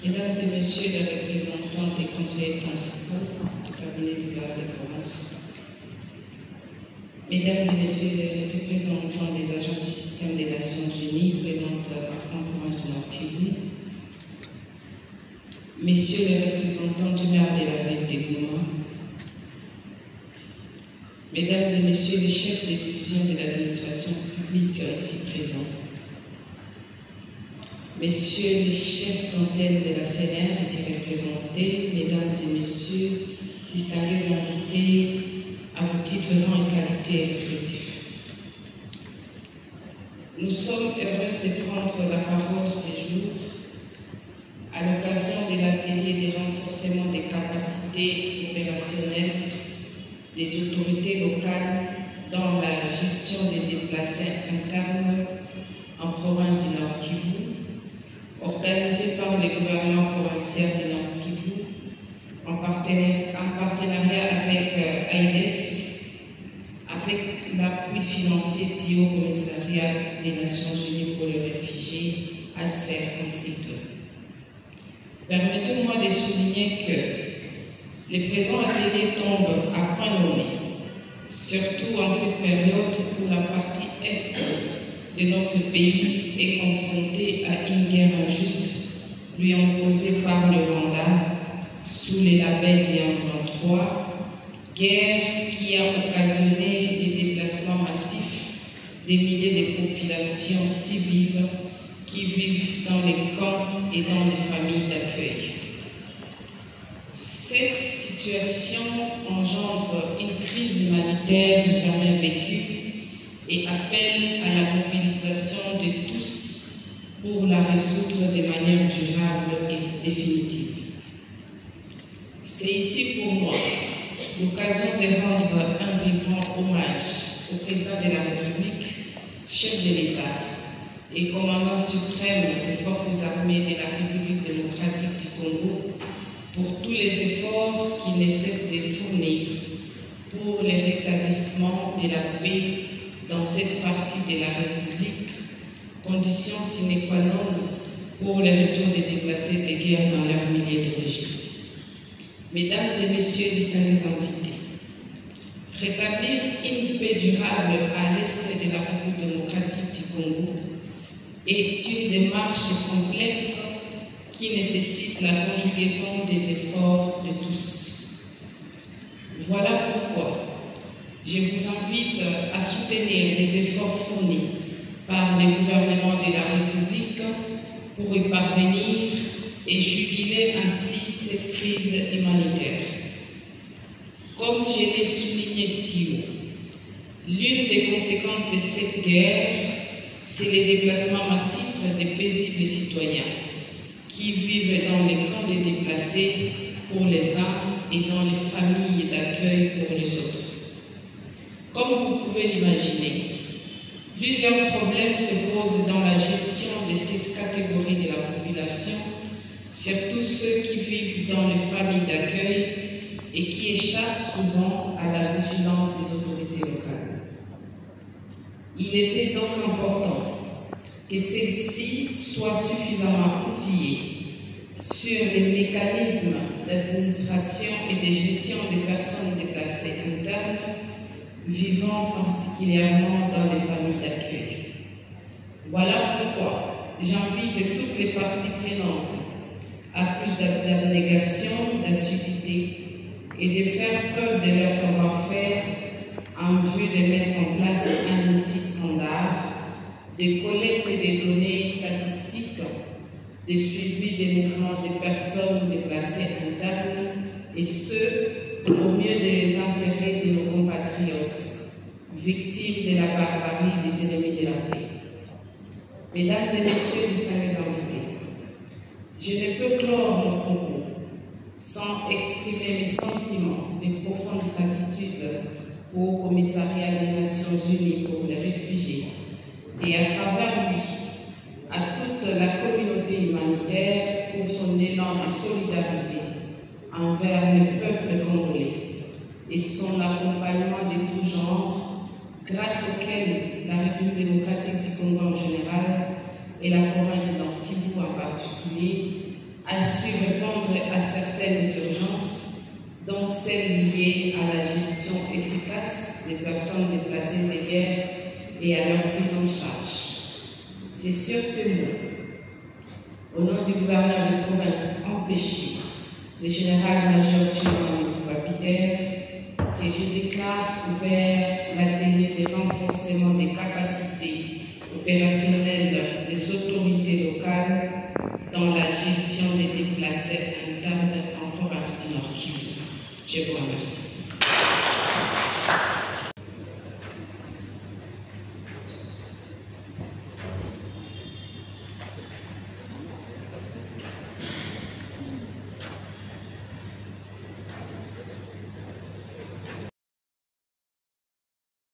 Mesdames et Messieurs les représentants des conseillers principaux du cabinet du Bureau de province, Mesdames et Messieurs les représentants des agents du système des Nations Unies présents en province du Nord Kivu, Messieurs les représentants du maire de la ville de Goma, Mesdames et Messieurs les chefs des divisions de l'administration publique ici présents, Messieurs les chefs d'antenne de la CNR ici représentés, Mesdames et Messieurs, distingués invités à vos titres, rang et qualités respectifs. Nous sommes heureuses de prendre la parole ce jour à l'occasion de l'atelier de renforcement des capacités opérationnelles des autorités locales dans la gestion des déplacés internes en province du Nord Kivu, organisé par le gouvernement provincial du Nord Kivu, en partenariat avec AIDS, avec l'appui financier du Haut Commissariat des Nations Unies pour les réfugiés, ACER, ainsi que. Permettez-moi de souligner que le présent atelier tombe à point nommé, surtout en cette période où la partie est de notre pays est confronté à une guerre injuste lui imposée par le Rwanda sous les labels du M23, guerre qui a occasionné des déplacements massifs des milliers de populations civiles qui vivent dans les camps et dans les familles d'accueil. Cette situation engendre une crise humanitaire jamais vécue et appelle à la mobilisation de tous pour la résoudre de manière durable et définitive. C'est ici pour moi l'occasion de rendre un vibrant hommage au président de la République, chef de l'État et commandant suprême des forces armées de la République démocratique du Congo pour tous les efforts qu'il ne cesse de fournir pour le rétablissement de la paix dans cette partie de la République, condition sine qua non pour le retour des déplacés de guerre dans leur milieu d'origine. Mesdames et Messieurs distingués invités, rétablir une paix durable à l'est de la République démocratique du Congo est une démarche complexe qui nécessite la conjugaison des efforts de tous. Voilà pourquoi je vous invite à soutenir les efforts fournis par le gouvernement de la République pour y parvenir et juguler ainsi cette crise humanitaire. Comme je l'ai souligné si haut, l'une des conséquences de cette guerre, c'est le déplacement massif des paisibles citoyens qui vivent dans les camps de déplacés pour les uns et dans les familles d'accueil pour les autres. Comme vous pouvez l'imaginer, plusieurs problèmes se posent dans la gestion de cette catégorie de la population, surtout ceux qui vivent dans les familles d'accueil et qui échappent souvent à la vigilance des autorités locales. Il était donc important que celles-ci soient suffisamment outillées sur les mécanismes d'administration et de gestion des personnes déplacées internes vivant particulièrement dans les familles d'accueil. Voilà pourquoi j'invite toutes les parties prenantes à plus d'abnégation, d'assiduité et de faire preuve de leur savoir-faire en vue de mettre en place un outil standard de collecte des données statistiques, de suivi des mouvements des personnes déplacées internes, et ce, au mieux des intérêts de nos compatriotes, victimes de la barbarie des ennemis de la paix. Mesdames et Messieurs distingués invités, je ne peux clore mon propos sans exprimer mes sentiments de profonde gratitude au Commissariat des Nations Unies pour les réfugiés et à travers lui à toute la communauté humanitaire pour son élan de solidarité envers le peuple congolais et son accompagnement de tout genre, grâce auquel la République démocratique du Congo en général et la province du Nord Kivu en particulier a su répondre à certaines urgences, dont celles liées à la gestion efficace des personnes déplacées de guerre et à leur prise en charge. C'est sur ces mots, au nom du gouverneur de province empêché, le général-major Tchimani Papiter, que je déclare ouvert l'atelier de renforcement des capacités opérationnelles des autorités locales dans la gestion des déplacés internes en province du Nord Kivu. Je vous remercie.